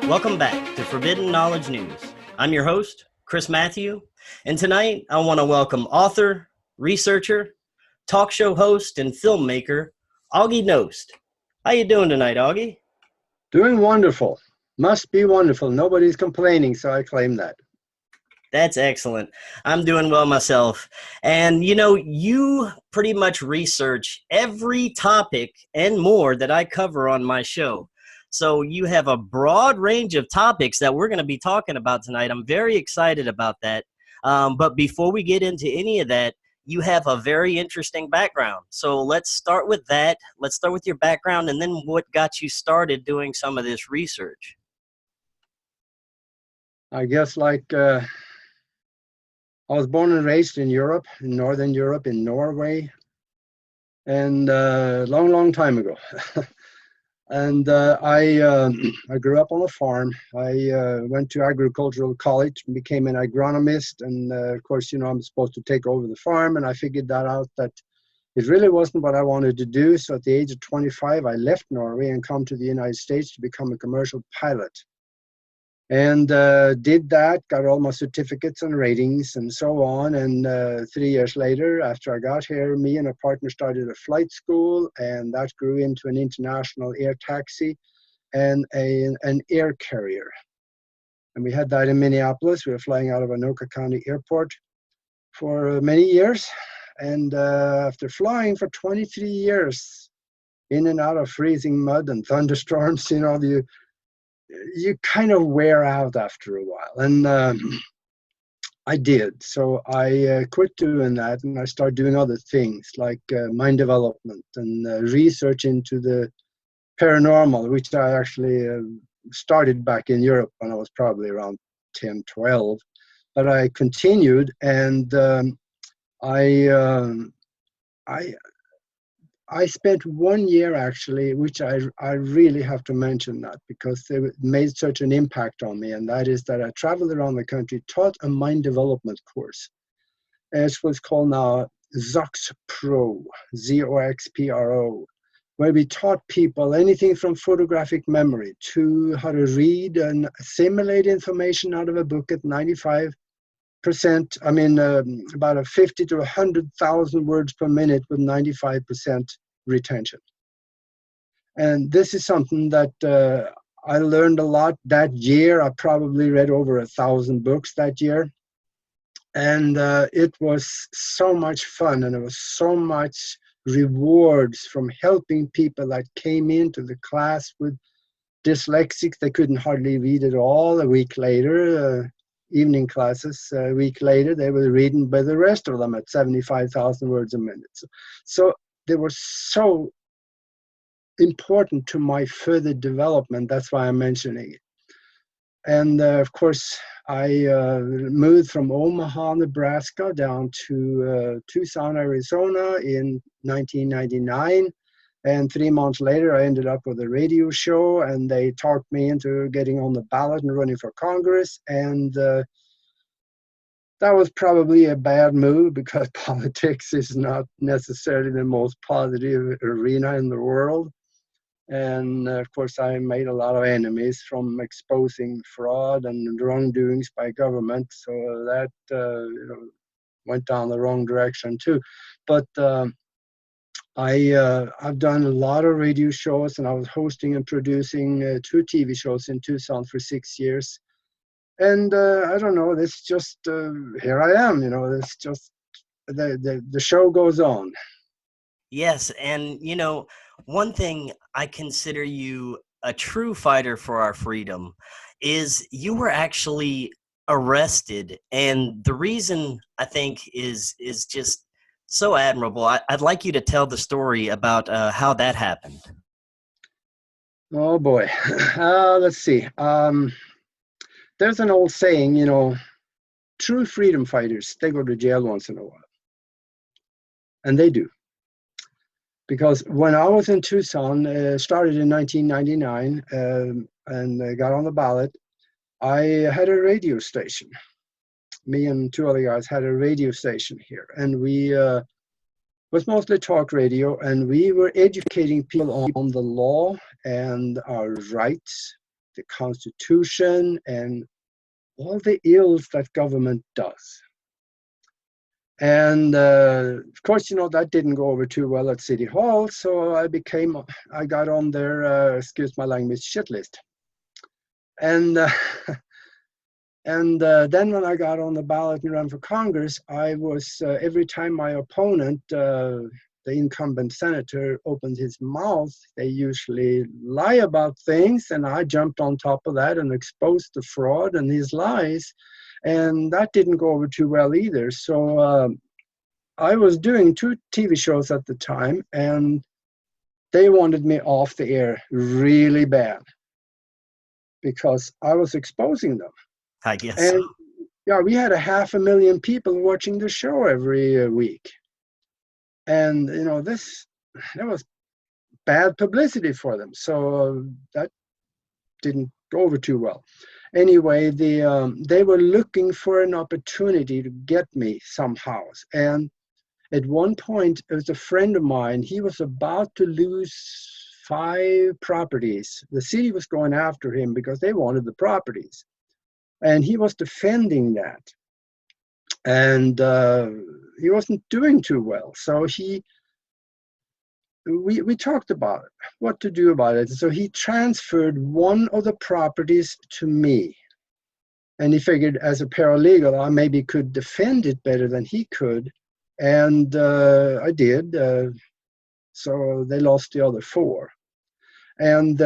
Welcome back to Forbidden Knowledge News. I'm your host, Chris Matthew, and tonight I want to welcome author, researcher, talk show host, and filmmaker, Aage Nost. How you doing tonight, Aage? Doing wonderful. Must be wonderful. Nobody's complaining, so I claim that. That's excellent. I'm doing well myself. And you pretty much research every topic and more that I cover on my show. So you have a broad range of topics that we're going to be talking about tonight. I'm very excited about that. But before we get into any of that, you have a very interesting background. So let's start with that. Let's start with your background and then what got you started doing some of this research. I guess I was born and raised in Europe, in Northern Europe, in Norway, and long time ago. And I grew up on a farm. I went to agricultural college and became an agronomist. And of course, I'm supposed to take over the farm. And I figured that out that it really wasn't what I wanted to do. So at the age of 25, I left Norway and come to the United States to become a commercial pilot. And did that, got all my certificates and ratings and so on. And 3 years later, after I got here, me and a partner started a flight school, and that grew into an international air taxi and an air carrier. And we had that in Minneapolis. We were flying out of Anoka County Airport for many years. And after flying for 23 years, in and out of freezing mud and thunderstorms, you kind of wear out after a while. And I did. So I quit doing that and I started doing other things like mind development and research into the paranormal, which I actually started back in Europe when I was probably around 10, 12. But I continued, and I spent 1 year actually, which I really have to mention that because it made such an impact on me, and that is that I traveled around the country, taught a mind development course. It's what's called now ZoxPro, ZoxPro, where we taught people anything from photographic memory to how to read and assimilate information out of a book at 95%. About a 50 to 100,000 words per minute with 95% retention. And this is something that I learned a lot that year. I probably read over 1,000 books that year. And it was so much fun, and it was so much rewards from helping people that came into the class with dyslexics. They couldn't hardly read at all. A week later, evening classes, a week later, they were reading by the rest of them at 75,000 words a minute. So they were so important to my further development. That's why I'm mentioning it. And of course, I moved from Omaha, Nebraska, down to Tucson, Arizona in 1999. And 3 months later, I ended up with a radio show, and they talked me into getting on the ballot and running for Congress. And that was probably a bad move because politics is not necessarily the most positive arena in the world. And of course, I made a lot of enemies from exposing fraud and wrongdoings by government. So that went down the wrong direction too. But I've done a lot of radio shows, and I was hosting and producing 2 TV shows in Tucson for 6 years. And I don't know, it's just, here I am, it's just, the show goes on. Yes, and one thing I consider you a true fighter for our freedom is you were actually arrested, and the reason I think is just so admirable. I'd like you to tell the story about how that happened. Oh boy, let's see. There's an old saying, true freedom fighters, they go to jail once in a while, and they do. Because when I was in Tucson, started in 1999, and got on the ballot, I had a radio station. Me and 2 other guys had a radio station here, and we was mostly talk radio, and we were educating people on the law and our rights the Constitution, and all the ills that government does. And of course, that didn't go over too well at City Hall, so I got on their, excuse my language, shit list. And then when I got on the ballot and ran for Congress, I was, every time my opponent, the incumbent senator, opened his mouth, they usually lie about things, and I jumped on top of that and exposed the fraud and his lies. And that didn't go over too well either. So I was doing 2 TV shows at the time, and they wanted me off the air really bad because I was exposing them. I guess And so. yeah, we had 500,000 people watching the show every week. And, that was bad publicity for them. So that didn't go over too well. Anyway, they were looking for an opportunity to get me somehow. And at one point, it was a friend of mine. He was about to lose 5 properties. The city was going after him because they wanted the properties. And he was defending that. And he wasn't doing too well. So we talked about it, what to do about it. So he transferred one of the properties to me. And he figured as a paralegal, I maybe could defend it better than he could. And I did. So they lost the other 4. And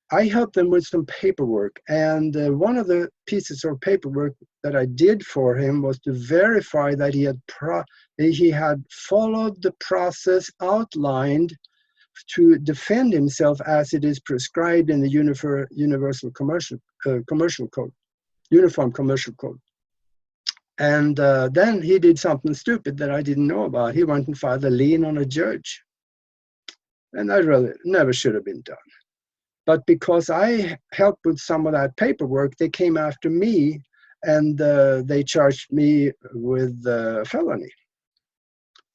I helped them with some paperwork. And one of the pieces of paperwork that I did for him was to verify that he had followed the process outlined to defend himself as it is prescribed in the Universal Commercial Code, Uniform Commercial Code. And then he did something stupid that I didn't know about. He went and filed a lien on a judge. And that really never should have been done. But because I helped with some of that paperwork, they came after me, and they charged me with a felony.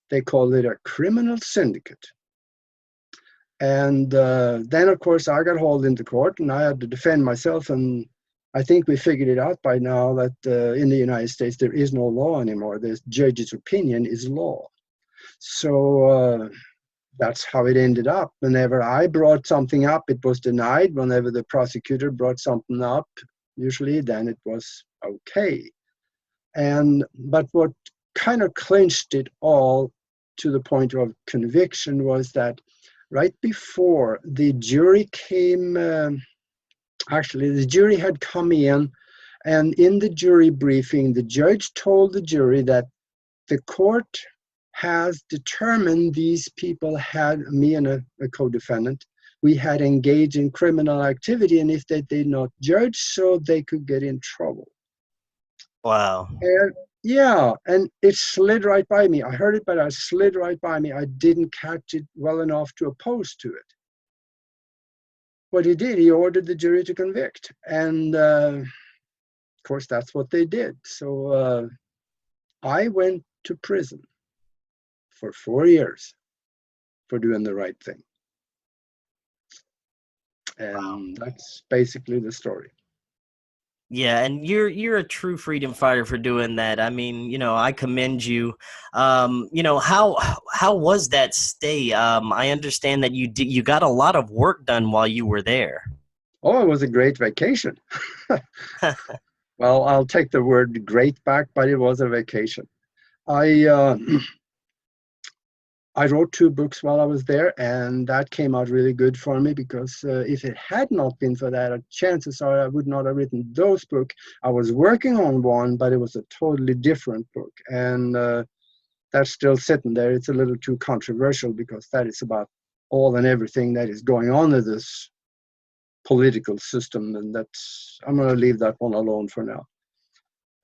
They called it a criminal syndicate. And then, of course, I got hauled into court, and I had to defend myself. And I think we figured it out by now that in the United States, there is no law anymore. The judge's opinion is law. So that's how it ended up. Whenever I brought something up, it was denied. Whenever the prosecutor brought something up, usually then it was okay. But what kind of clinched it all to the point of conviction was that right before the jury came, actually the jury had come in, and in the jury briefing, the judge told the jury that the court has determined these people had, me and a co-defendant, we had engaged in criminal activity, and if they did not judge so, they could get in trouble. Wow. And yeah, and it slid right by me. I heard it, but it slid right by me. I didn't catch it well enough to oppose to it. What he did, he ordered the jury to convict. And of course, that's what they did. So I went to prison for 4 years for doing the right thing. And that's basically the story. Yeah, and you're a true freedom fighter for doing that. I mean, I commend you. How was that stay? I understand that you got a lot of work done while you were there. Oh, it was a great vacation. Well, I'll take the word great back, but it was a vacation. I wrote 2 books while I was there, and that came out really good for me because if it had not been for that, chances are I would not have written those books. I was working on one, but it was a totally different book, and that's still sitting there. It's a little too controversial because that is about all and everything that is going on in this political system, and I'm going to leave that one alone for now.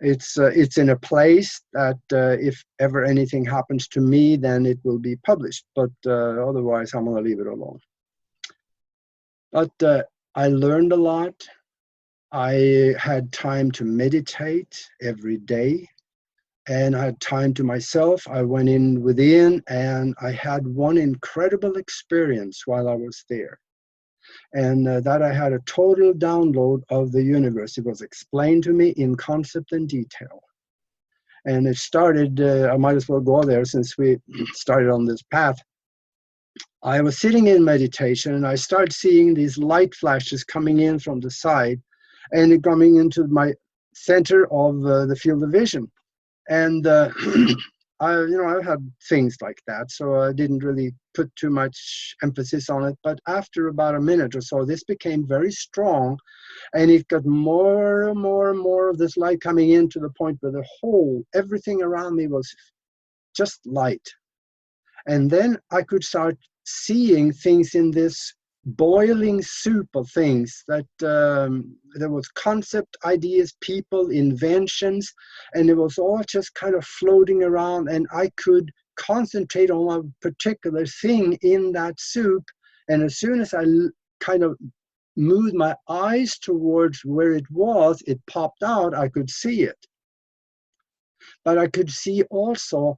It's in a place that if ever anything happens to me, then it will be published. But otherwise, I'm going to leave it alone. But I learned a lot. I had time to meditate every day, and I had time to myself. I went in within, and I had one incredible experience while I was there. and that I had a total download of the universe. It was explained to me in concept and detail. And it started, I might as well go there since we started on this path. I was sitting in meditation and I started seeing these light flashes coming in from the side and coming into my center of the field of vision. And I've had things like that, so I didn't really put too much emphasis on it. But after about a minute or so, this became very strong, and it got more and more and more of this light coming in to the point where everything around me was just light. And then I could start seeing things in this boiling soup of things that there was concept, ideas, people, inventions, and it was all just kind of floating around, and I could concentrate on a particular thing in that soup. And as soon as I kind of moved my eyes towards where it was, it popped out. I could see it, but I could see also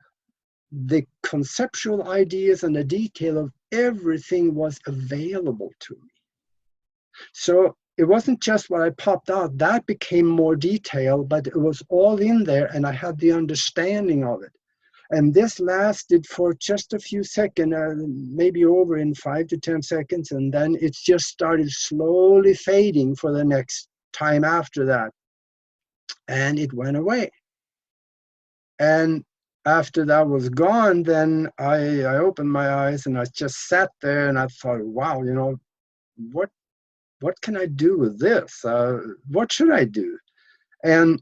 the conceptual ideas and the detail of everything was available to me. So it wasn't just what I popped out, that became more detail, but it was all in there and I had the understanding of it. And this lasted for just a few seconds, maybe over in 5 to 10 seconds, and then it just started slowly fading for the next time after that. And it went away. And after that was gone, then I opened my eyes and I just sat there and I thought, wow, what can I do with this? What should I do? And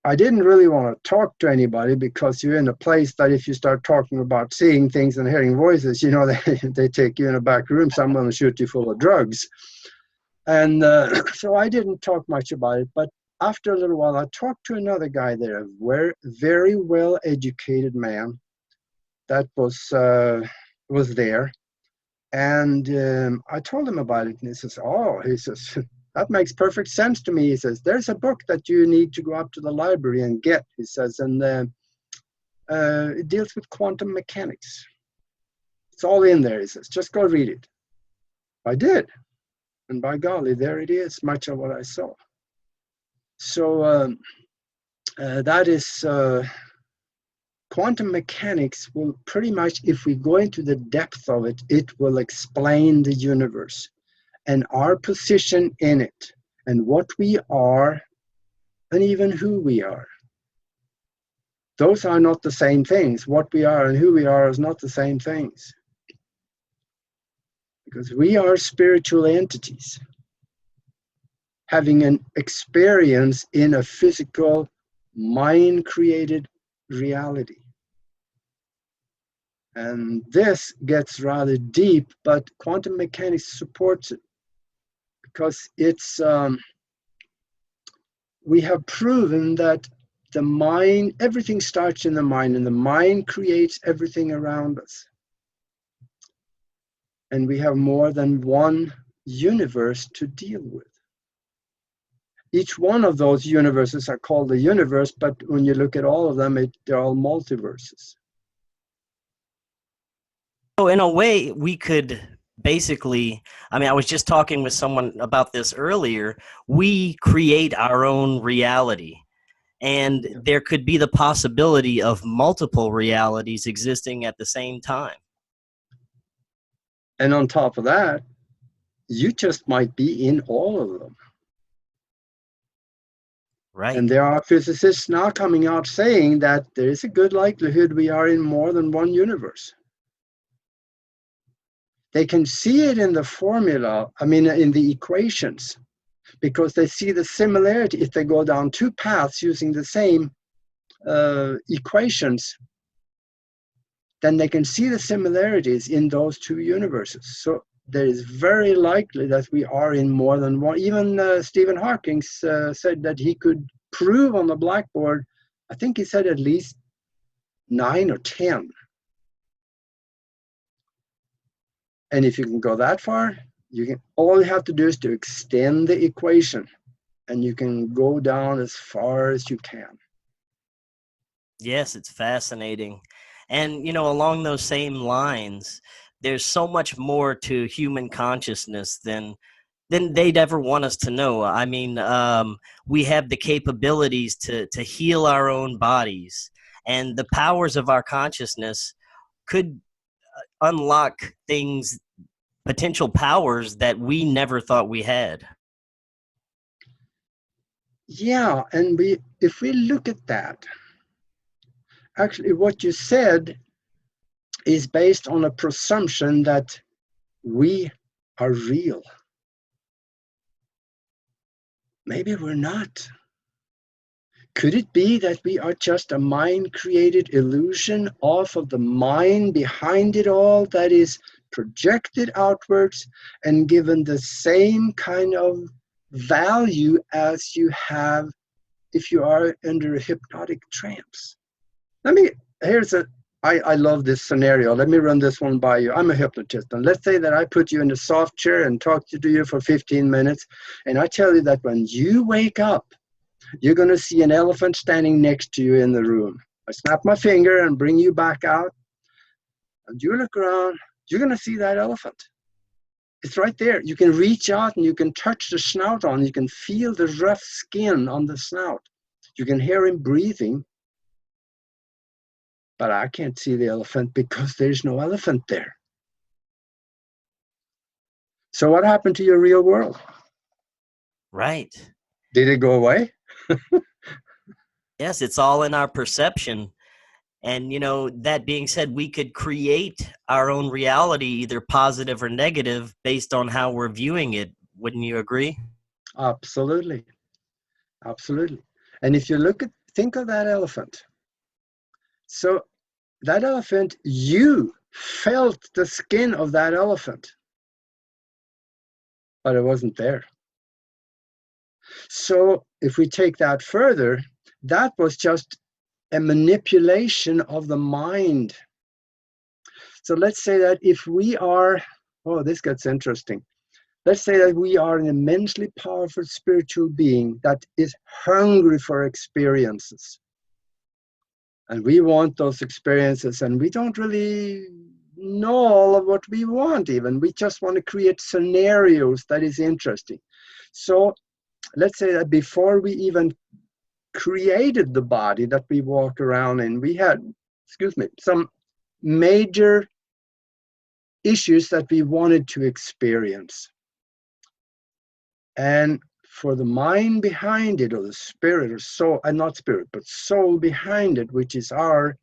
I didn't really want to talk to anybody because you're in a place that if you start talking about seeing things and hearing voices, they take you in a back room, someone will shoot you full of drugs. And so I didn't talk much about it, but after a little while, I talked to another guy there, a very well-educated man that was there. And I told him about it, and he says, that makes perfect sense to me. He says, there's a book that you need to go up to the library and get, he says, and it deals with quantum mechanics. It's all in there, he says, just go read it. I did, and by golly, there it is, much of what I saw. So that is quantum mechanics will pretty much, if we go into the depth of it, it will explain the universe and our position in it and what we are and even who we are. Those are not the same things. What we are and who we are is not the same things. Because we are spiritual entities having an experience in a physical, mind-created reality. And this gets rather deep, but quantum mechanics supports it because it's, we have proven that the mind, everything starts in the mind, and the mind creates everything around us. And we have more than one universe to deal with. Each one of those universes are called the universe, but when you look at all of them, they're all multiverses. So in a way, we could basically, I was just talking with someone about this earlier, we create our own reality. And there could be the possibility of multiple realities existing at the same time. And on top of that, you just might be in all of them. Right. And there are physicists now coming out saying that there is a good likelihood we are in more than one universe. They can see it in the formula, in the equations, because they see the similarity. If they go down two paths using the same equations, then they can see the similarities in those two universes. So there is very likely that we are in more than one. Even Stephen Hawking said that he could prove on the blackboard, I think he said at least 9 or 10. And if you can go that far, all you have to do is to extend the equation, and you can go down as far as you can. Yes, it's fascinating. And, along those same lines, there's so much more to human consciousness than they'd ever want us to know. I mean, we have the capabilities to heal our own bodies, and the powers of our consciousness could unlock things, potential powers that we never thought we had. Yeah, and if we look at that, actually what you said is based on a presumption that we are real. Maybe we're not. Could it be that we are just a mind-created illusion off of the mind behind it all that is projected outwards and given the same kind of value as you have if you are under a hypnotic trance? I love this scenario. Let me run this one by you. I'm a hypnotist, and let's say that I put you in a soft chair and talk to you for 15 minutes, and I tell you that when you wake up, you're going to see an elephant standing next to you in the room. I snap my finger and bring you back out, and you look around, you're going to see that elephant. It's right there. You can reach out and you can touch the snout on. You can feel the rough skin on the snout. You can hear him breathing. But I can't see the elephant because there's no elephant there. So what happened to your real world? Right. Did it go away? Yes, it's all in our perception. And, you know, that being said, we could create our own reality, either positive or negative, based on how we're viewing it. Wouldn't you agree? Absolutely. Absolutely. And if you think of that elephant. So that elephant, you felt the skin of that elephant, but it wasn't there. So if we take that further, that was just a manipulation of the mind. So let's say that if we are, oh, this gets interesting. Let's say that we are an immensely powerful spiritual being that is hungry for experiences. And we want those experiences, and we don't really know all of what we want even. We just want to create scenarios that is interesting. So let's say that before we even created the body that we walk around in, we had, some major issues that we wanted to experience. And for the mind behind it, or the spirit or soul, not spirit, but soul behind it, which is our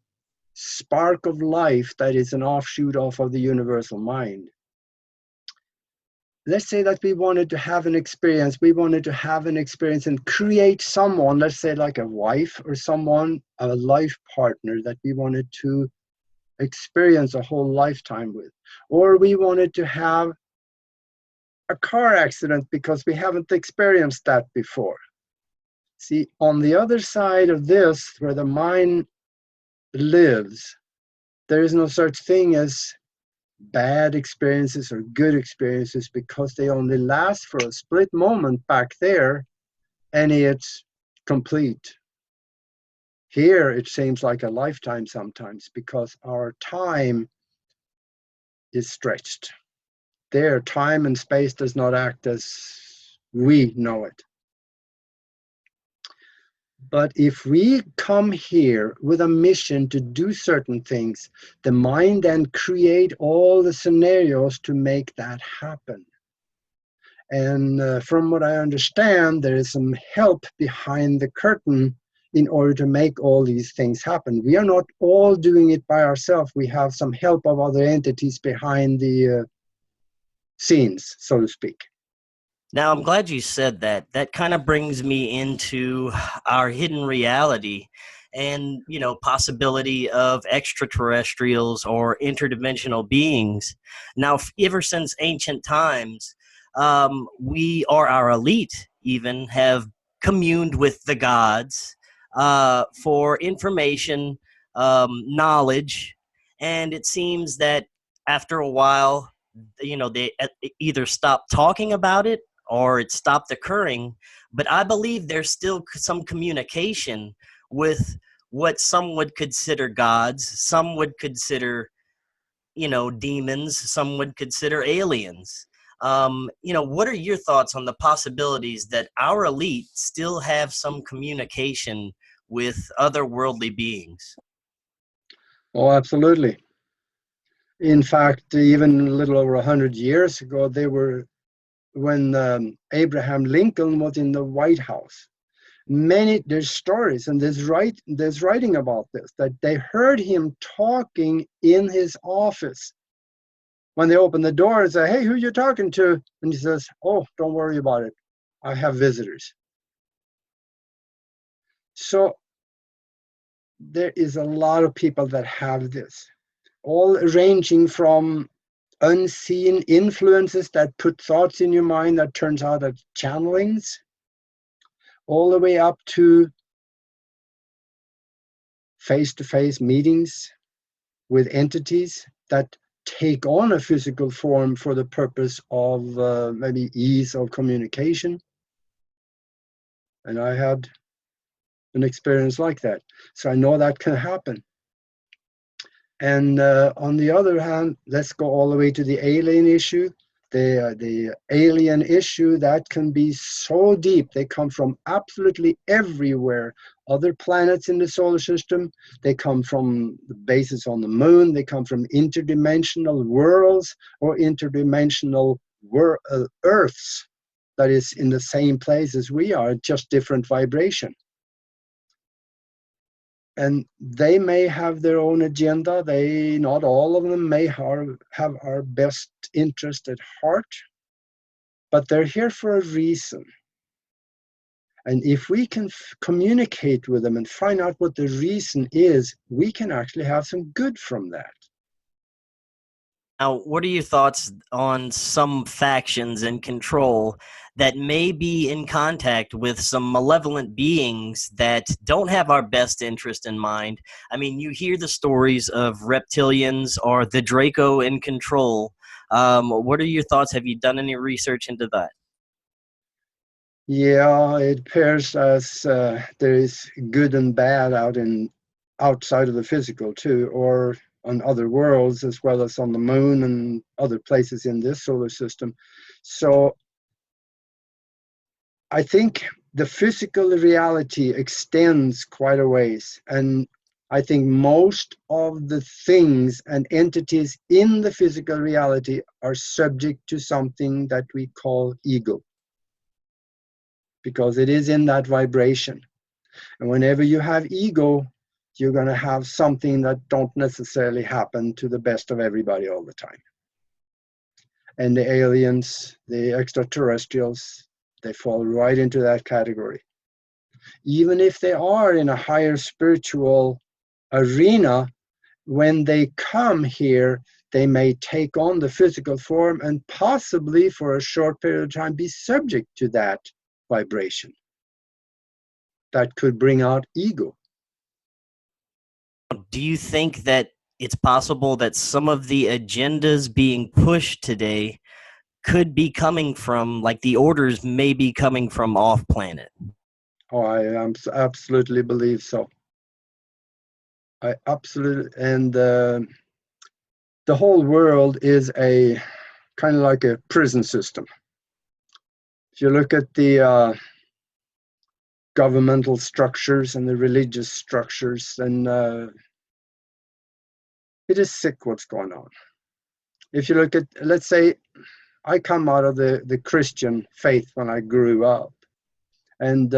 spark of life that is an offshoot off of the universal mind. Let's say that we wanted to have an experience. We wanted to have an experience and create someone, let's say like a wife or someone, a life partner that we wanted to experience a whole lifetime with. Or we wanted to have a car accident because we haven't experienced that before. See, on the other side of this, where the mind lives, there is no such thing as bad experiences or good experiences, because they only last for a split moment back there, and it's complete. Here, it seems like a lifetime sometimes, because our time is stretched. There, time and space does not act as we know it. But if we come here with a mission to do certain things, the mind then create all the scenarios to make that happen. And from what I understand, there is some help behind the curtain in order to make all these things happen. We are not all doing it by ourselves. We have some help of other entities behind the scenes, so to speak. Now, I'm glad you said that. That kind of brings me into our hidden reality and, you know, possibility of extraterrestrials or interdimensional beings. Now, ever since ancient times, we, or our elite even, have communed with the gods for information, knowledge, and it seems that after a while, you know, they either stopped talking about it or it stopped occurring. But I believe there's still some communication with what some would consider gods, some would consider demons, some would consider aliens. What are your thoughts on the possibilities that our elite still have some communication with otherworldly beings? Oh, absolutely. In fact, even a little over 100 years ago, when Abraham Lincoln was in the White House. There's stories and there's writing about this, that they heard him talking in his office. When they opened the door and say, "Hey, who you talking to?" And he says, "Oh, don't worry about it. I have visitors." So there is a lot of people that have this, all ranging from unseen influences that put thoughts in your mind that turns out as channelings, all the way up to face-to-face meetings with entities that take on a physical form for the purpose of maybe ease of communication. And I had an experience like that. So I know that can happen. And on the other hand, let's go all the way to the alien issue. The alien issue, that can be so deep. They come from absolutely everywhere. Other planets in the solar system, they come from the bases on the moon, they come from interdimensional worlds or interdimensional Earths that is in the same place as we are, just different vibration. And they may have their own agenda. Not all of them may have our best interest at heart, but they're here for a reason. And if we can communicate with them and find out what the reason is, we can actually have some good from that. Now, what are your thoughts on some factions in control that may be in contact with some malevolent beings that don't have our best interest in mind? I mean, you hear the stories of reptilians or the Draco in control. What are your thoughts? Have you done any research into that? Yeah, it appears as there is good and bad outside of the physical too, or on other worlds as well as on the moon and other places in this solar system. So I think the physical reality extends quite a ways, and I think most of the things and entities in the physical reality are subject to something that we call ego, because it is in that vibration. And whenever you have ego, you're going to have something that don't necessarily happen to the best of everybody all the time. And the aliens, the extraterrestrials, they fall right into that category. Even if they are in a higher spiritual arena, when they come here, they may take on the physical form and possibly for a short period of time be subject to that vibration. That could bring out ego. Do you think that it's possible that some of the agendas being pushed today could be coming from, like, the orders may be coming from off planet? Oh, I absolutely believe so. I absolutely, and the whole world is a kind of like a prison system. If you look at the governmental structures and the religious structures, then it is sick what's going on. If you look at, let's say, I come out of the Christian faith when I grew up, and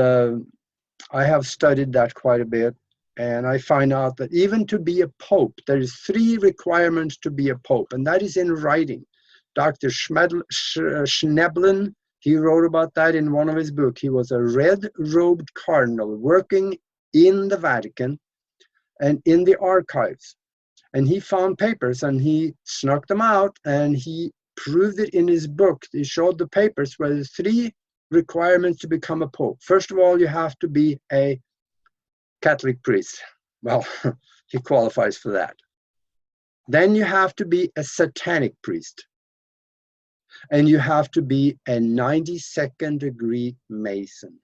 I have studied that quite a bit, and I find out that even to be a pope, there is 3 requirements to be a pope, and that is in writing. Dr. Schneblin, he wrote about that in one of his books. He was a red-robed cardinal working in the Vatican and in the archives. And he found papers and he snuck them out and he proved it in his book. He showed the papers where the 3 requirements to become a pope. First of all, you have to be a Catholic priest. Well, he qualifies for that. Then you have to be a satanic priest. And you have to be a 92nd degree Mason.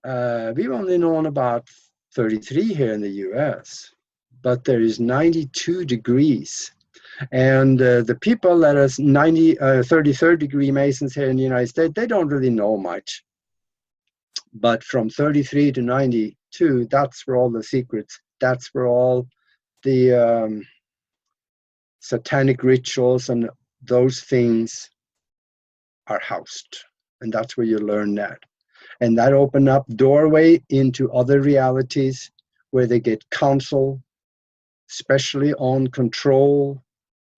We've only known about 33 here in the US. but there is 92 degrees. And the people that are 33rd degree Masons here in the United States, they don't really know much. But from 33 to 92, that's where all the secrets, that's where all the satanic rituals and those things are housed. And that's where you learn that. And that opened up doorway into other realities where they get counsel, especially on control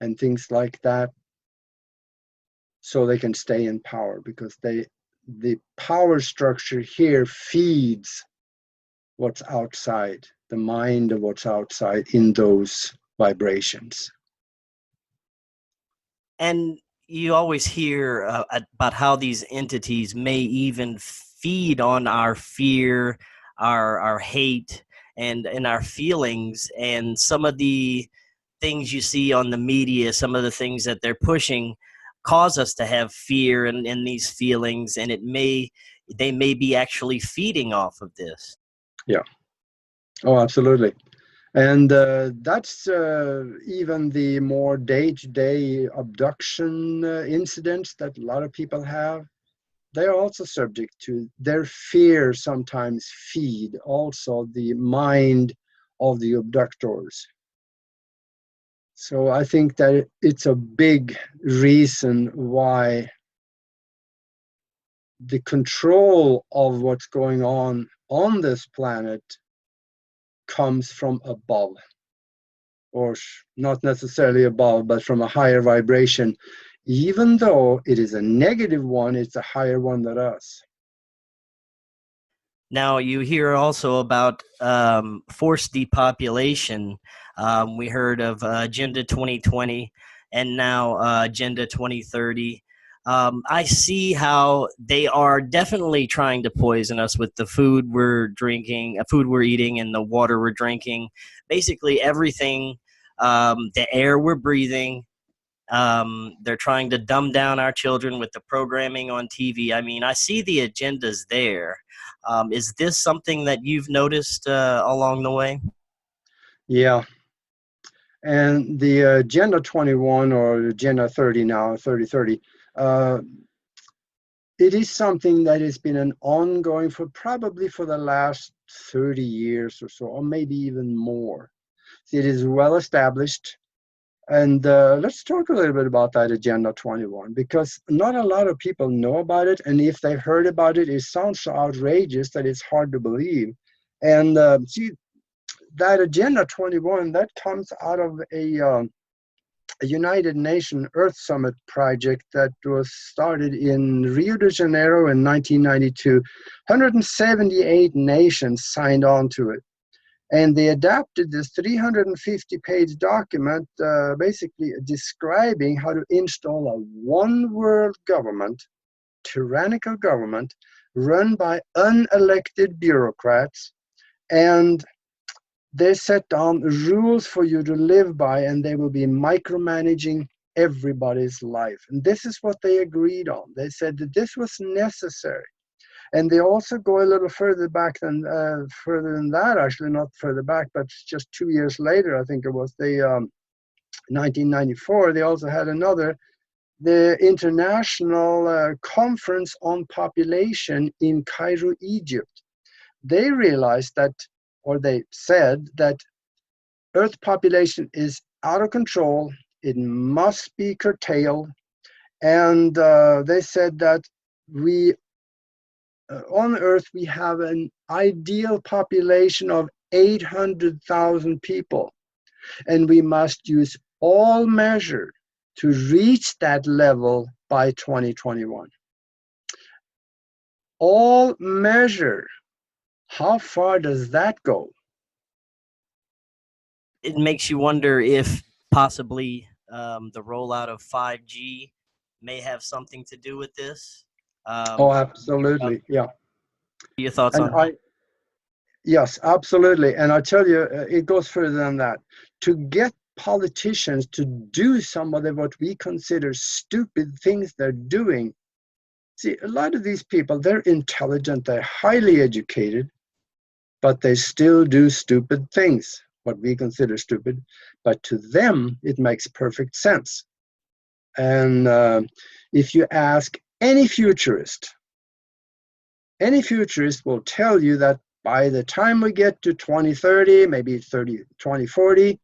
and things like that, so they can stay in power, because the power structure here feeds what's outside, the mind of what's outside in those vibrations. And you always hear about how these entities may even feed on our fear, our hate, and our feelings. And some of the things you see on the media, some of the things that they're pushing, cause us to have fear and these feelings, and they may be actually feeding off of this. Yeah. Oh, absolutely. And that's even the more day-to-day abduction incidents that a lot of people have. They're also subject to their fear. Sometimes feed also the mind of the abductors. So I think that it's a big reason why the control of what's going on this planet comes from above, or not necessarily above, but from a higher vibration. Even though it is a negative one, it's a higher one than us. Now, you hear also about forced depopulation. We heard of Agenda 2020 and now Agenda 2030. I see how they are definitely trying to poison us with the food we're drinking, food we're eating, and the water we're drinking. Basically, everything, the air we're breathing. They're trying to dumb down our children with the programming on TV. I mean, I see the agendas there. Is this something that you've noticed along the way? Yeah. And the Agenda 21 or Agenda 30 now, 3030, it is something that has been an ongoing for probably for the last 30 years or so, or maybe even more. It is well established. And let's talk a little bit about that Agenda 21, because not a lot of people know about it. And if they've heard about it, it sounds so outrageous that it's hard to believe. And see, that Agenda 21, that comes out of a United Nations Earth Summit project that was started in Rio de Janeiro in 1992. 178 nations signed on to it. And they adapted this 350-page document basically describing how to install a one-world government, tyrannical government, run by unelected bureaucrats. And they set down rules for you to live by, and they will be micromanaging everybody's life. And this is what they agreed on. They said that this was necessary. And they also go a little further back than that, actually, not further back, but just 2 years later, I think it was the 1994. They also had the International Conference on Population in Cairo, Egypt. They realized that, or they said that Earth population is out of control. It must be curtailed. And they said that on Earth, we have an ideal population of 800,000 people, and we must use all measure to reach that level by 2021. All measure. How far does that go? It makes you wonder if possibly the rollout of 5G may have something to do with this. Oh, absolutely, yeah. Your thoughts And on that? Yes, absolutely. And I tell you, it goes further than that. To get politicians to do some of what we consider stupid things they're doing. See, a lot of these people, they're intelligent, they're highly educated, but they still do stupid things. what we consider stupid, but to them it makes perfect sense. And if you ask any futurist will tell you that by the time we get to 2030, maybe 2040,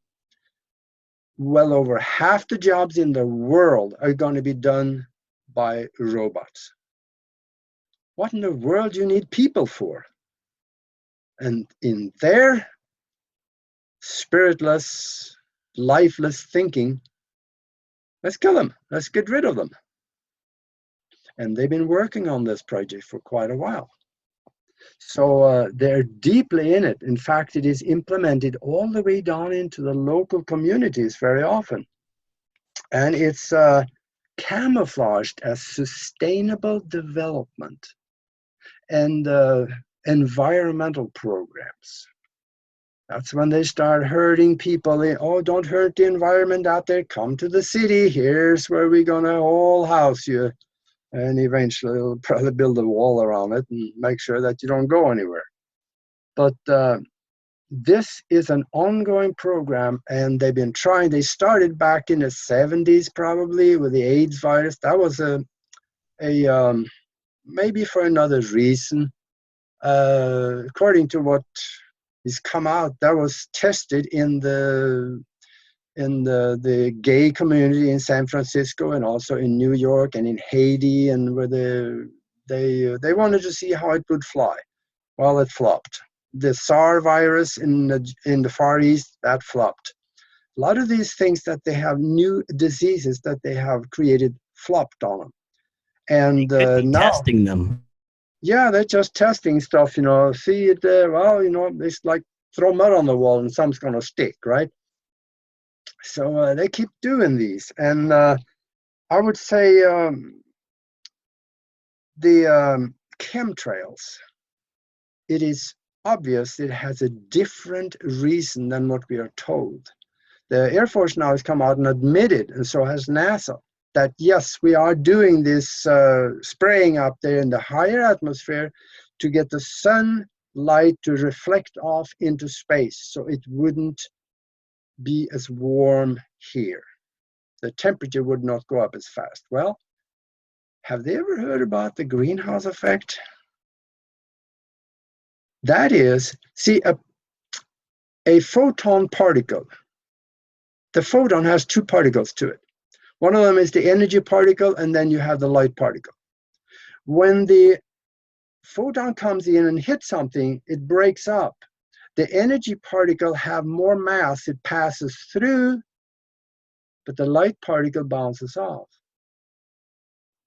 well over half the jobs in the world are going to be done by robots. What in the world do you need people for? And in their spiritless, lifeless thinking, let's kill them. Let's get rid of them. And they've been working on this project for quite a while. So they're deeply in it. In fact, it is implemented all the way down into the local communities very often. And it's camouflaged as sustainable development and environmental programs. That's when they start herding people in. Oh, don't hurt the environment out there. Come to the city. Here's where we're going to all house you. And eventually they'll probably build a wall around it and make sure that you don't go anywhere. But this is an ongoing program, and they've been trying. They started back in the 70s probably with the AIDS virus. That was a maybe for another reason. According to what has come out, that was tested in the gay community in San Francisco and also in New York and in Haiti, and where they wanted to see how it would fly. Well, it flopped. The SARS virus in the Far East, that flopped. A lot of these things that they have, new diseases that they have created, flopped on them. And They could be now testing them. Yeah, they're just testing stuff, see it there. Well, it's like throw mud on the wall and something's going to stick, right? So they keep doing these. And I would say the chemtrails, it is obvious it has a different reason than what we are told. The Air Force now has come out and admitted, and so has NASA, that yes, we are doing this spraying up there in the higher atmosphere to get the sunlight to reflect off into space so it wouldn't be as warm here. The temperature would not go up as fast. Well, have they ever heard about the greenhouse effect? That is, see, a photon particle. The photon has two particles to it. One of them is the energy particle, and then you have the light particle. When the photon comes in and hits something, it breaks up. The energy particle have more mass, it passes through, but the light particle bounces off.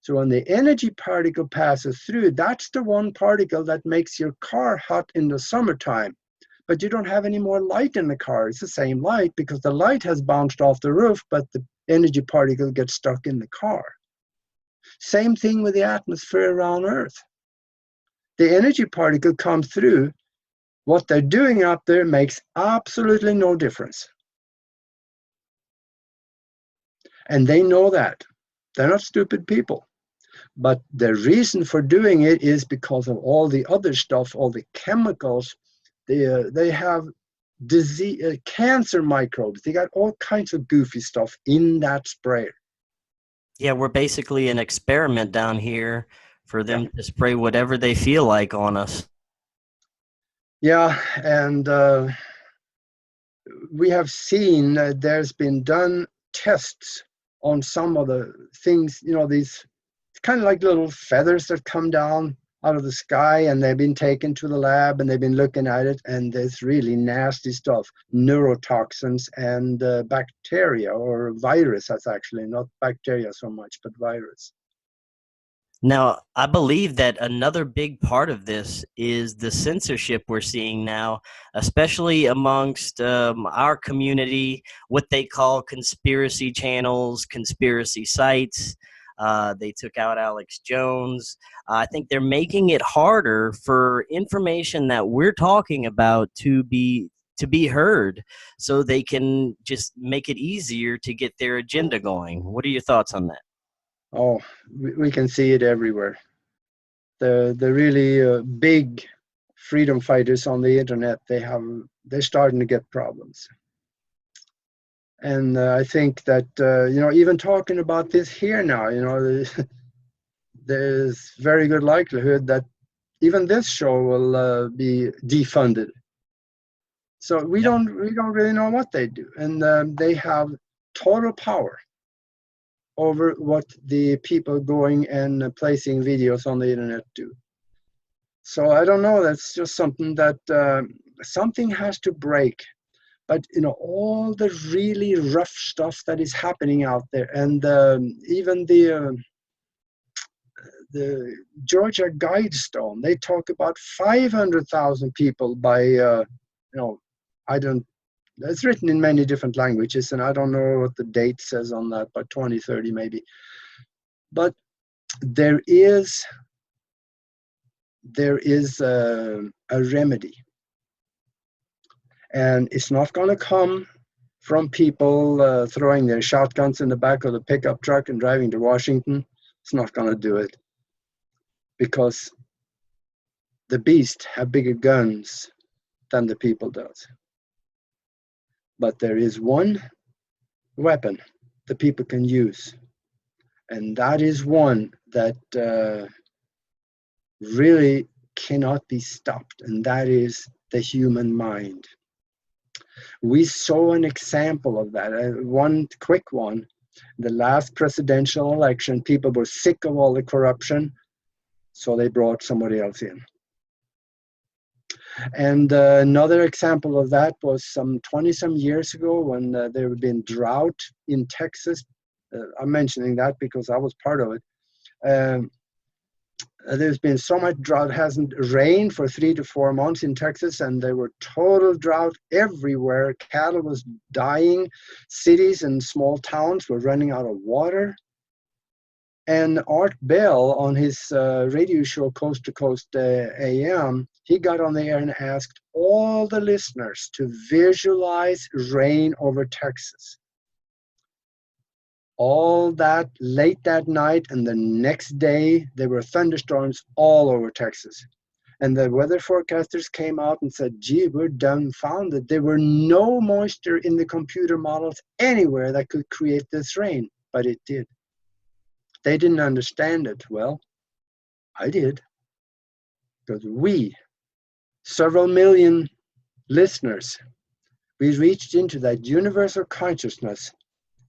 So when the energy particle passes through, that's the one particle that makes your car hot in the summertime. But you don't have any more light in the car. It's the same light because the light has bounced off the roof, but the energy particle gets stuck in the car. Same thing with the atmosphere around Earth. The energy particle comes through. What they're doing up there makes absolutely no difference. And they know that. They're not stupid people. But the reason for doing it is because of all the other stuff, all the chemicals. They have disease, cancer microbes. They got all kinds of goofy stuff in that sprayer. Yeah, we're basically an experiment down here for them to spray whatever they feel like on us. Yeah, and we have seen there's been done tests on some of the things, these kind of like little feathers that come down out of the sky, and they've been taken to the lab and they've been looking at it, and there's really nasty stuff, neurotoxins and bacteria or virus. That's actually not bacteria so much, but virus. Now, I believe that another big part of this is the censorship we're seeing now, especially amongst our community, what they call conspiracy channels, conspiracy sites. They took out Alex Jones. I think they're making it harder for information that we're talking about to be heard, so they can just make it easier to get their agenda going. What are your thoughts on that? Oh, we can see it everywhere. The really big freedom fighters on the internet, they have they're starting to get problems. And I think that, even talking about this here now, there's very good likelihood that even this show will be defunded. So we don't really know what they do, and they have total power over what the people going and placing videos on the internet do. So I don't know. That's just something that something has to break. But all the really rough stuff that is happening out there, and even the Georgia Guidestone, they talk about 500,000 people by I don't. It's written in many different languages, and I don't know what the date says on that, but 2030 maybe. But there is a remedy, and it's not going to come from people throwing their shotguns in the back of the pickup truck and driving to Washington. It's not going to do it, because the beast have bigger guns than the people does. But there is one weapon the people can use, and that is one that really cannot be stopped, and that is the human mind. We saw an example of that, one quick one. The last presidential election, people were sick of all the corruption, so they brought somebody else in. And another example of that was some 20-some years ago when there had been drought in Texas. I'm mentioning that because I was part of it. There's been so much drought, hasn't rained for 3 to 4 months in Texas, and there were total drought everywhere. Cattle was dying. Cities and small towns were running out of water. And Art Bell, on his radio show Coast to Coast AM, he got on the air and asked all the listeners to visualize rain over Texas. All that late that night, and the next day there were thunderstorms all over Texas. And the weather forecasters came out and said, gee, we're dumbfounded. There were no moisture in the computer models anywhere that could create this rain, but it did. They didn't understand it. Well, I did. Because we, several million listeners, we reached into that universal consciousness,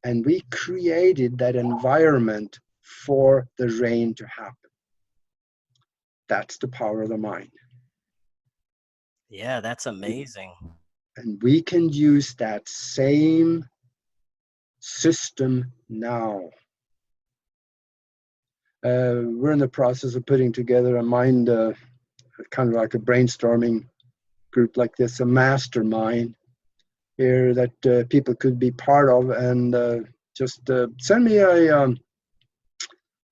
and we created that environment for the rain to happen. That's the power of the mind. Yeah, that's amazing. And we can use that same system now. We're in the process of putting together a mind, kind of like a brainstorming group like this, a mastermind here that people could be part of, and just send me a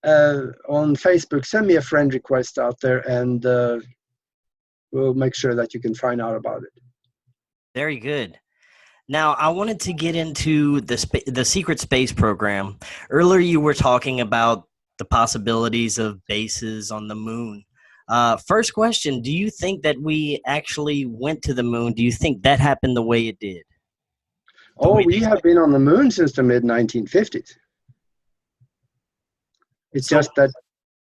on Facebook, send me a friend request out there, and we'll make sure that you can find out about it. Very good. Now, I wanted to get into the secret space program. Earlier, you were talking about the possibilities of bases on the moon. First question, do you think that we actually went to the moon? Do you think that happened the way it did? Oh, we have been on the moon since the mid-1950s. It's just that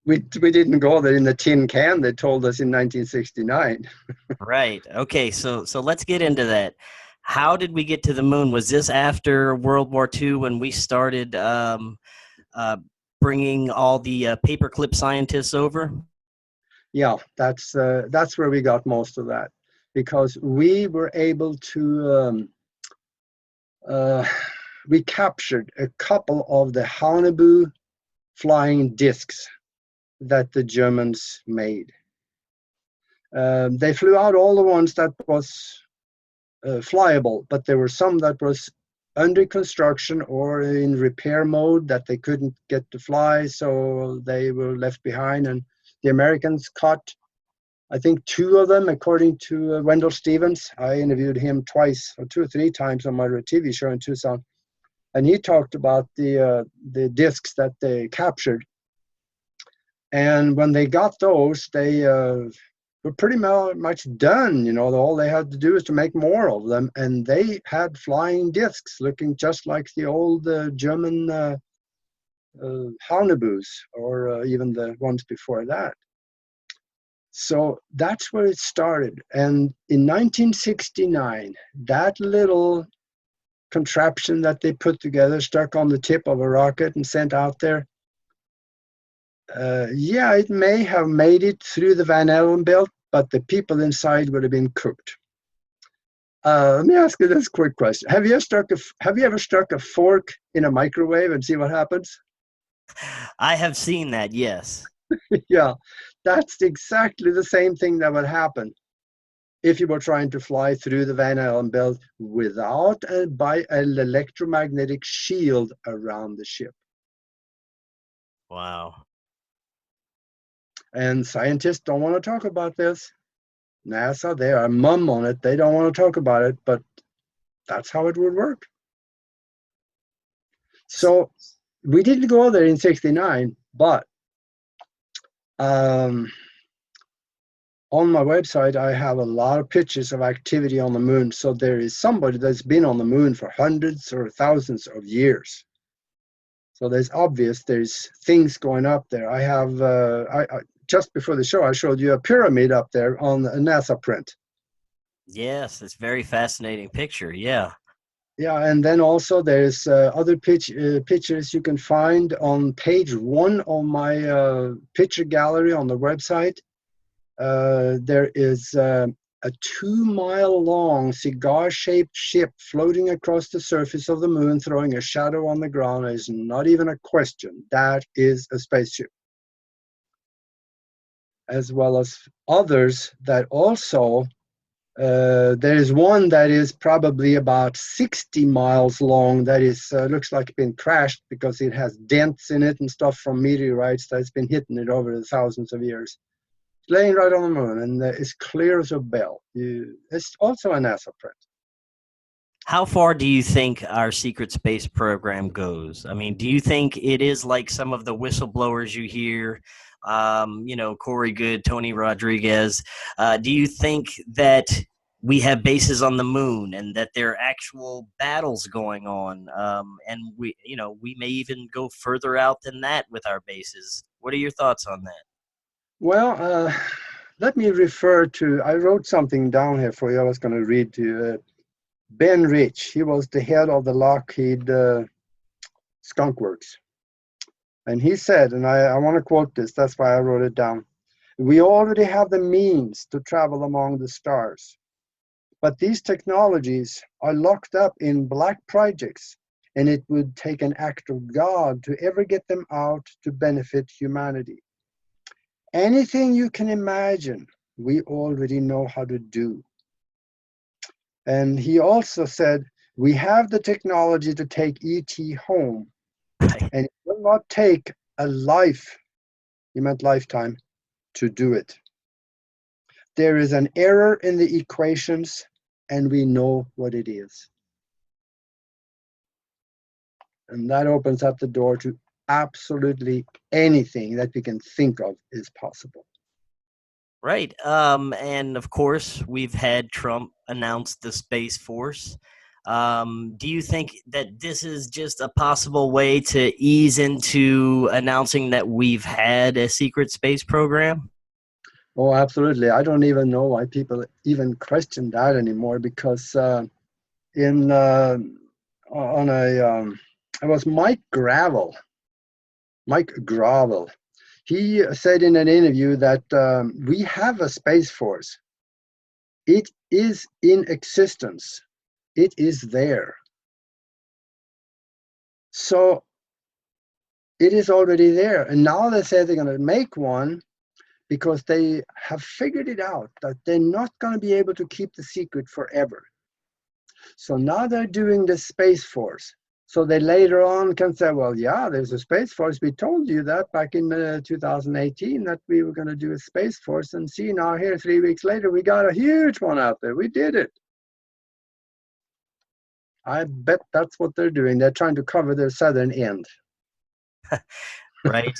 we didn't go there in the tin can they told us in 1969. Right. Okay, so let's get into that. How did we get to the moon? Was this after World War II when we started bringing all the paperclip scientists over? Yeah, that's where we got most of that, because we were able to we captured a couple of the Haunebu flying discs that the Germans made. They flew out all the ones that was flyable, but there were some that was under construction or in repair mode that they couldn't get to fly, so they were left behind. And the Americans caught, I think, 2 of them, according to Wendell Stevens. I interviewed him twice or 2 or 3 times on my TV show in Tucson, and he talked about the discs that they captured. And when they got those, they were pretty much done. You know, all they had to do is to make more of them, and they had flying discs looking just like the old German Haunebus, or even the ones before that. So that's where it started. And in 1969, that little contraption that they put together, stuck on the tip of a rocket and sent out there, yeah, it may have made it through the Van Allen belt, but the people inside would have been cooked. Let me ask you this quick question: Have you ever stuck a fork in a microwave and see what happens? I have seen that, yes. Yeah, that's exactly the same thing that would happen if you were trying to fly through the Van Allen belt without an electromagnetic shield around the ship. Wow. And scientists don't want to talk about this. NASA, they are mum on it. They don't want to talk about it, but that's how it would work. So we didn't go there in 69, but on my website, I have a lot of pictures of activity on the moon. So there is somebody that's been on the moon for hundreds or thousands of years. So there's things going up there. I have, just before the show, I showed you a pyramid up there on a NASA print. Yes, it's a very fascinating picture. Yeah. Yeah, and then also there's other pictures you can find on page 1 of my picture gallery on the website. There is a 2-mile-long cigar-shaped ship floating across the surface of the moon, throwing a shadow on the ground. It's not even a question. That is a spaceship. As well as others that also, there is one that is probably about 60 miles long that is looks like it's been crashed because it has dents in it and stuff from meteorites that's been hitting it over the thousands of years. It's laying right on the moon, and it's clear as a bell. It's also a NASA print. How far do you think our secret space program goes? I mean, do you think it is like some of the whistleblowers you hear, Corey Good, Tony Rodriguez? Do you think that we have bases on the moon and that there are actual battles going on? And we may even go further out than that with our bases. What are your thoughts on that? Well, let me refer to, I wrote something down here for you. I was going to read to you. Ben Rich, he was the head of the Lockheed Skunk Works. And he said, and I want to quote this, that's why I wrote it down: "We already have the means to travel among the stars, but these technologies are locked up in black projects, and it would take an act of God to ever get them out to benefit humanity. Anything you can imagine, we already know how to do." And he also said, "We have the technology to take ET home, and it will not take a life," he meant lifetime, "to do it. There is an error in the equations, and we know what it is." And that opens up the door to absolutely anything that we can think of is possible. Right. And of course, we've had Trump announce the Space Force. Do you think that this is just a possible way to ease into announcing that we've had a secret space program? Oh, absolutely. I don't even know why people even question that anymore, because in on a it was Mike Gravel. He said in an interview that we have a space force. It is in existence. It is there. So it is already there. And now they say they're going to make one because they have figured it out that they're not going to be able to keep the secret forever. So now they're doing the Space Force. So they later on can say, well, yeah, there's a Space Force. We told you that back in 2018 that we were going to do a Space Force. And see, now here 3 weeks later, we got a huge one out there. We did it. I bet that's what they're doing. They're trying to cover their southern end. Right.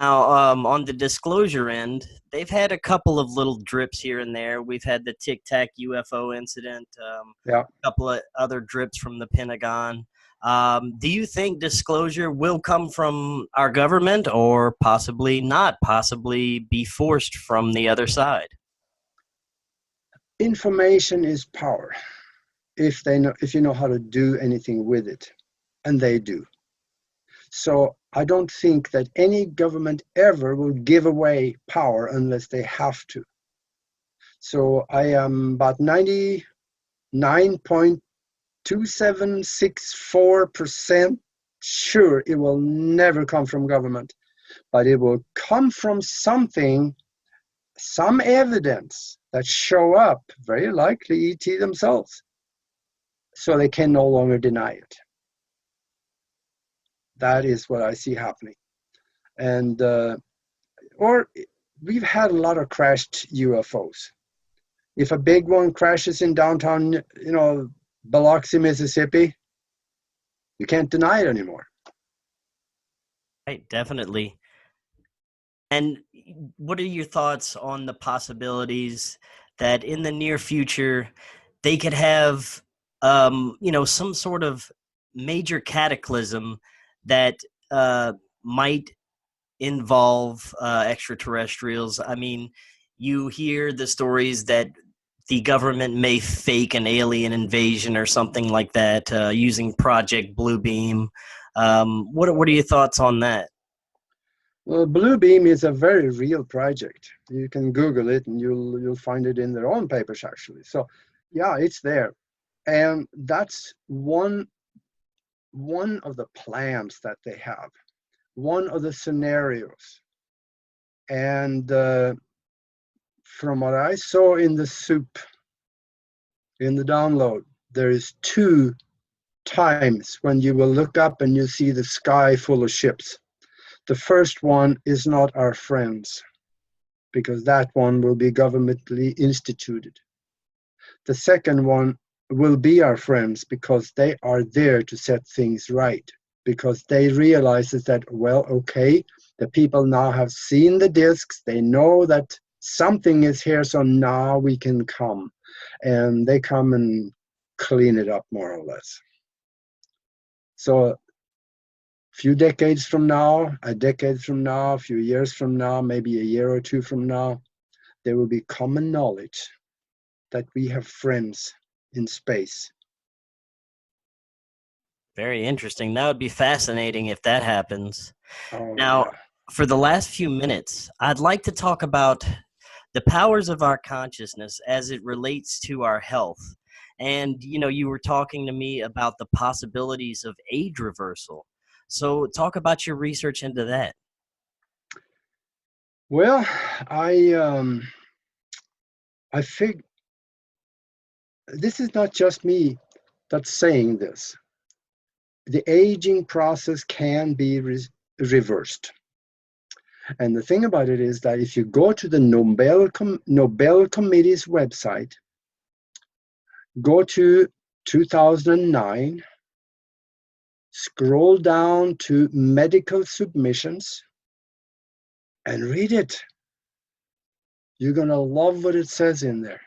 Now, on the disclosure end, they've had a couple of little drips here and there. We've had the Tic Tac UFO incident, Yeah. a couple of other drips from the Pentagon. Do you think disclosure will come from our government, or possibly not, possibly be forced from the other side? Information is power if you know how to do anything with it, and they do. So I don't think that any government ever will give away power unless they have to. So I am about 99.2764% sure it will never come from government, but it will come from something, some evidence that show up, very likely ET themselves, so they can no longer deny it. That is what I see happening. And or we've had a lot of crashed UFOs. If a big one crashes in downtown, Biloxi, Mississippi, you can't deny it anymore. Right, definitely. And what are your thoughts on the possibilities that in the near future they could have, some sort of major cataclysm that might involve extraterrestrials? I mean, you hear the stories that the government may fake an alien invasion or something like that using Project Bluebeam. What are your thoughts on that? Well, Bluebeam is a very real project. You can Google it and you'll find it in their own papers actually. So yeah, it's there. And that's one of the plans that they have, one of the scenarios. And from what I saw in the soup, in the download, there is 2 times when you will look up and you see the sky full of ships. The first one is not our friends, because that one will be governmentally instituted. The second one will be our friends because they are there to set things right, because they realize that, well, okay, the people now have seen the discs, they know that something is here, so now we can come. And they come and clean it up more or less. So few decades from now, a decade from now, a few years from now, maybe a year or 2 from now, there will be common knowledge that we have friends in space. Very interesting. That would be fascinating if that happens. Oh, Now, yeah. for the last few minutes, I'd like to talk about the powers of our consciousness as it relates to our health. And, you were talking to me about the possibilities of age reversal. So, talk about your research into that. Well, I fig. This is not just me that's saying this. The aging process can be reversed. And the thing about it is that if you go to the Nobel Committee's website, go to 2009, scroll down to medical submissions, and read it. You're going to love what it says in there.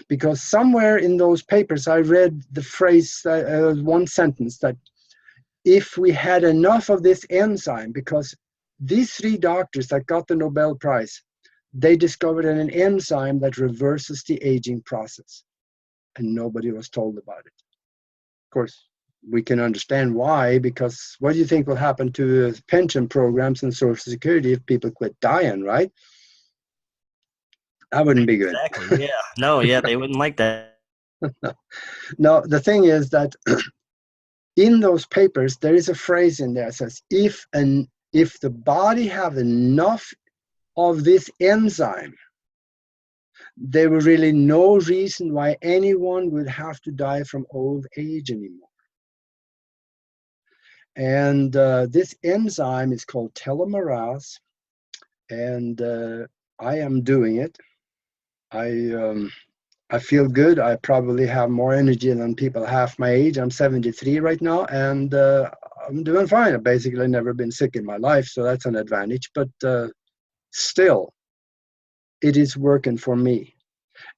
Because somewhere in those papers, I read the phrase, one sentence, that if we had enough of this enzyme, because these 3 doctors that got the Nobel Prize, they discovered an enzyme that reverses the aging process. And nobody was told about it. Of course, we can understand why, because what do you think will happen to pension programs and Social Security if people quit dying, right? That wouldn't be good. Exactly. Yeah. No, yeah, they wouldn't like that. No, the thing is that in those papers, there is a phrase in there that says, if the body have enough of this enzyme, there were really no reason why anyone would have to die from old age anymore. And this enzyme is called telomerase, and I am doing it. I feel good. I probably have more energy than people half my age. I'm 73 right now, and I'm doing fine. I've basically never been sick in my life, so that's an advantage. But still, it is working for me.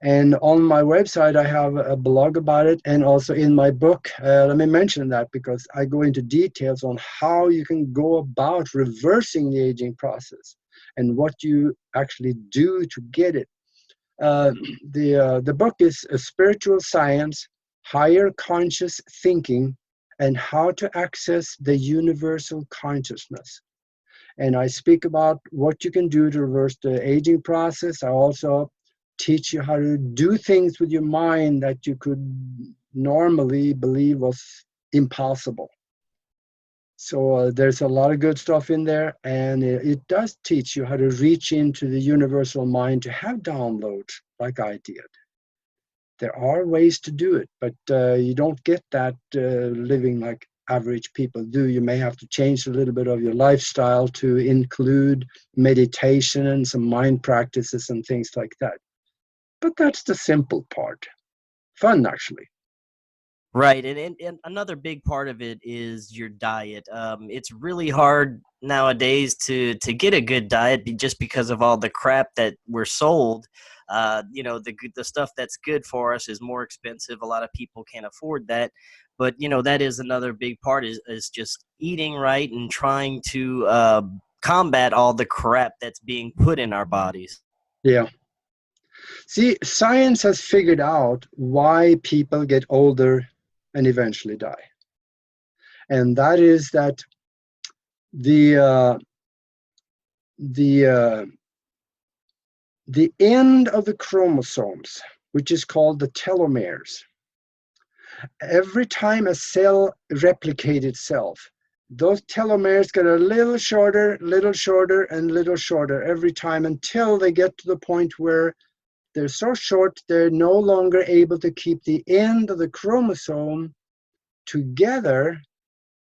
And on my website, I have a blog about it, and also in my book. Let me mention that because I go into details on how you can go about reversing the aging process and what you actually do to get it. Uh, the book is a Spiritual Science, Higher Conscious Thinking, and How to Access the Universal Consciousness. And I speak about what you can do to reverse the aging process. I also teach you how to do things with your mind that you could normally believe was impossible. So there's a lot of good stuff in there, and it does teach you how to reach into the universal mind to have downloads like I did. There are ways to do it, but you don't get that living like average people do. You may have to change a little bit of your lifestyle to include meditation and some mind practices and things like that. But that's the simple part. Fun, actually. Right, and another big part of it is your diet. It's really hard nowadays to get a good diet just because of all the crap that we're sold. The stuff that's good for us is more expensive. A lot of people can't afford that, but that is another big part is just eating right and trying to combat all the crap that's being put in our bodies. Yeah. See, science has figured out why people get older and eventually die. And that is that the uh, the uh, the end of the chromosomes, which is called the telomeres, every time a cell replicates itself, those telomeres get a little shorter, and little shorter every time until they get to the point where they're so short they're no longer able to keep the end of the chromosome together,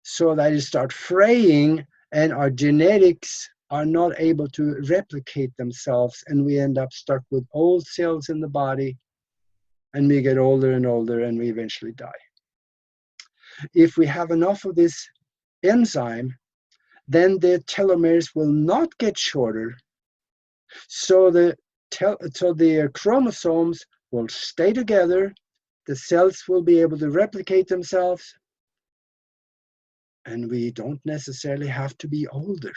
so that it starts fraying and our genetics are not able to replicate themselves, and we end up stuck with old cells in the body, and we get older and older and we eventually die. If we have enough of this enzyme, then the telomeres will not get shorter, so the chromosomes will stay together, the cells will be able to replicate themselves, and we don't necessarily have to be older.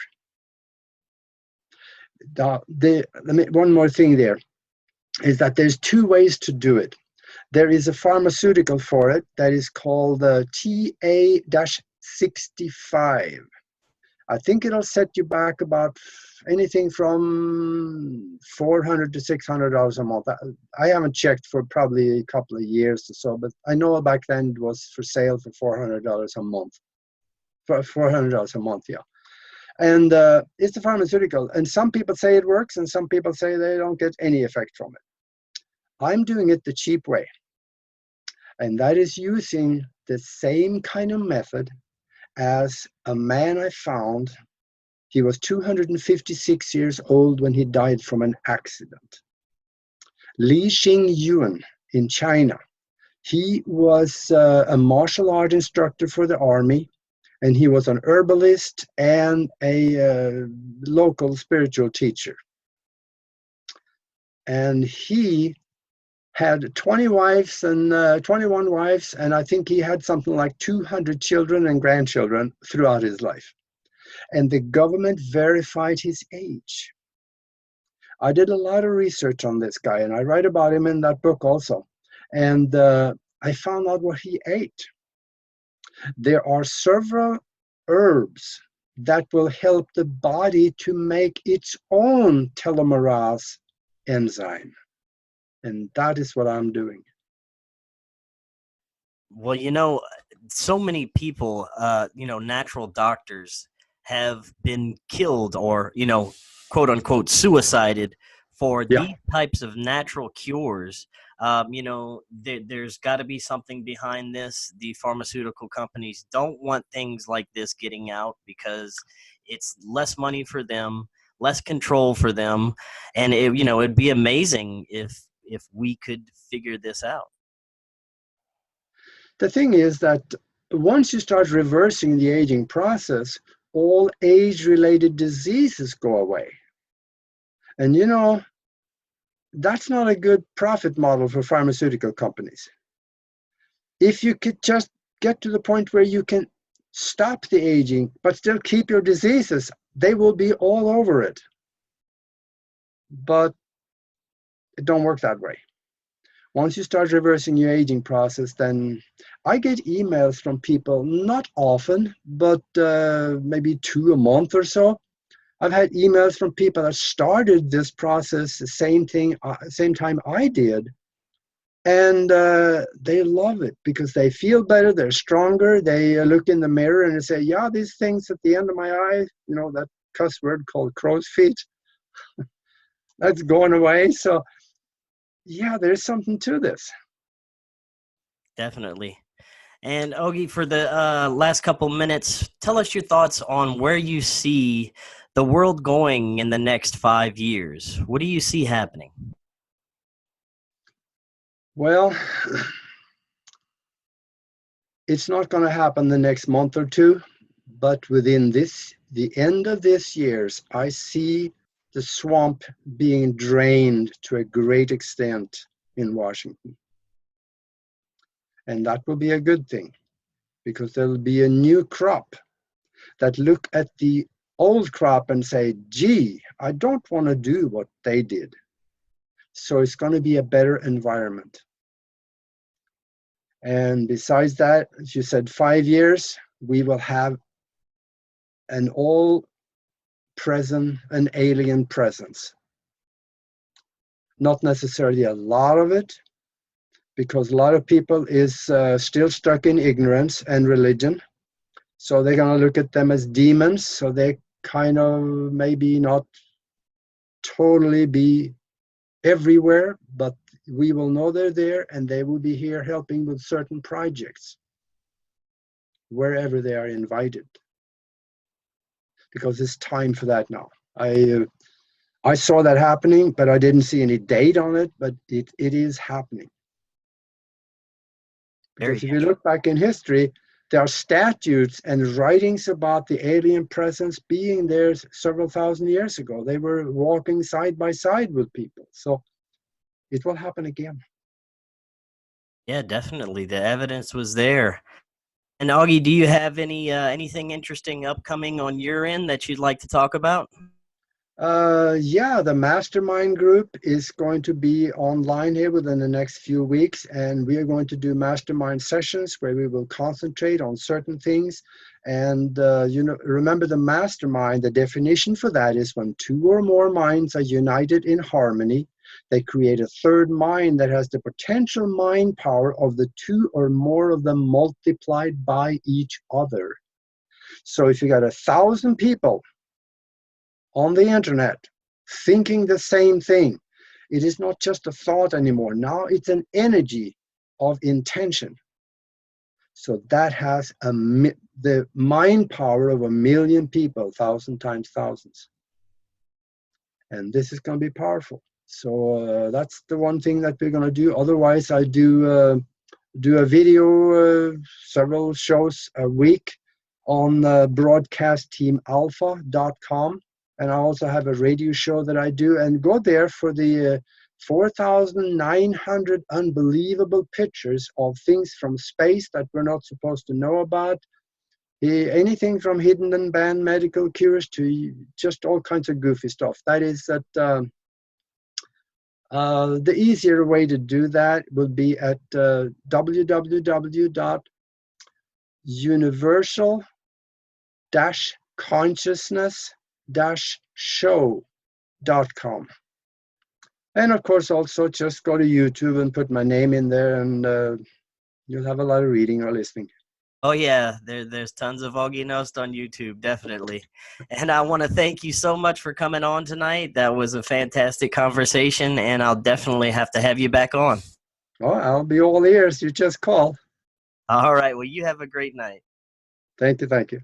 One more thing there is that there's two ways to do it. There is a pharmaceutical for it that is called TA-65. I think it'll set you back about anything from $400 to $600 a month. I haven't checked for probably a couple of years or so, but I know back then it was for sale for $400 a month. For $400 a month, yeah. And it's a pharmaceutical. And some people say it works, and some people say they don't get any effect from it. I'm doing it the cheap way. And that is using the same kind of method as a man I found. He was 256 years old when he died from an accident. Li Xingyuan in China. He was a martial art instructor for the army, and he was an herbalist and a local spiritual teacher. And he had 20 wives and 21 wives, and I think he had something like 200 children and grandchildren throughout his life. And the government verified his age. I did a lot of research on this guy, and I write about him in that book also. And I found out what he ate. There are several herbs that will help the body to make its own telomerase enzyme. And that is what I'm doing. Well, so many people, natural doctors have been killed or, quote unquote, suicided for these types of natural cures. There's got to be something behind this. The pharmaceutical companies don't want things like this getting out because it's less money for them, less control for them, and it'd be amazing if we could figure this out. The thing is that once you start reversing the aging process, all age-related diseases go away. And you know, that's not a good profit model for pharmaceutical companies. If you could just get to the point where you can stop the aging, but still keep your diseases, they will be all over it. But it don't work that way. Once you start reversing your aging process, then I get emails from people, not often, but maybe 2 a month or so. I've had emails from people that started this process the same time I did. And they love it because they feel better, they're stronger, they look in the mirror and they say, yeah, these things at the end of my eye, you know, that cuss word called crow's feet, that's going away. So yeah, there's something to this. Definitely. And Aage, for the last couple minutes, tell us your thoughts on where you see the world going in the next 5 years. What do you see happening? Well, it's not going to happen the next month or two, but within the end of this year, I see the swamp being drained to a great extent in Washington. And that will be a good thing, because there will be a new crop that look at the old crop and say, gee, I don't want to do what they did. So it's going to be a better environment. And besides that, as you said, 5 years, we will have an alien presence. Not necessarily a lot of it, because a lot of people is still stuck in ignorance and religion. So they're going to look at them as demons. So they kind of maybe not totally be everywhere, but we will know they're there, and they will be here helping with certain projects wherever they are invited, because it's time for that now. I saw that happening, but I didn't see any date on it, but it is happening. Because if you look back in history, there are statutes and writings about the alien presence being there several thousand years ago. They were walking side by side with people. So it will happen again. Yeah, definitely. The evidence was there. And Aage, do you have anything interesting upcoming on your end that you'd like to talk about? Yeah, the mastermind group is going to be online here within the next few weeks, and we are going to do mastermind sessions where we will concentrate on certain things. And you know, remember the mastermind, the definition for that is when 2 or more minds are united in harmony, they create a third mind that has the potential mind power of the 2 or more of them multiplied by each other. So if you got 1,000 people on the internet thinking the same thing, it is not just a thought anymore. Now it's an energy of intention. So that has the mind power of 1,000,000 people, 1,000 times thousands. And this is going to be powerful. So that's the one thing that we're going to do. Otherwise, I do a video, several shows a week on broadcastteamalpha.com. And I also have a radio show that I do, and go there for the 4,900 unbelievable pictures of things from space that we're not supposed to know about. Anything from hidden and banned medical cures to just all kinds of goofy stuff. That is at the easier way to do that would be at www.universal-consciousness-show.com. And of course, also just go to YouTube and put my name in there, and you'll have a lot of reading or listening. Oh yeah, there's tons of Aage Nost on YouTube, definitely. And I want to thank you so much for coming on tonight. That was a fantastic conversation, and I'll definitely have to have you back on. Oh, I'll be all ears. You just call. All right. Well, you have a great night. Thank you. Thank you.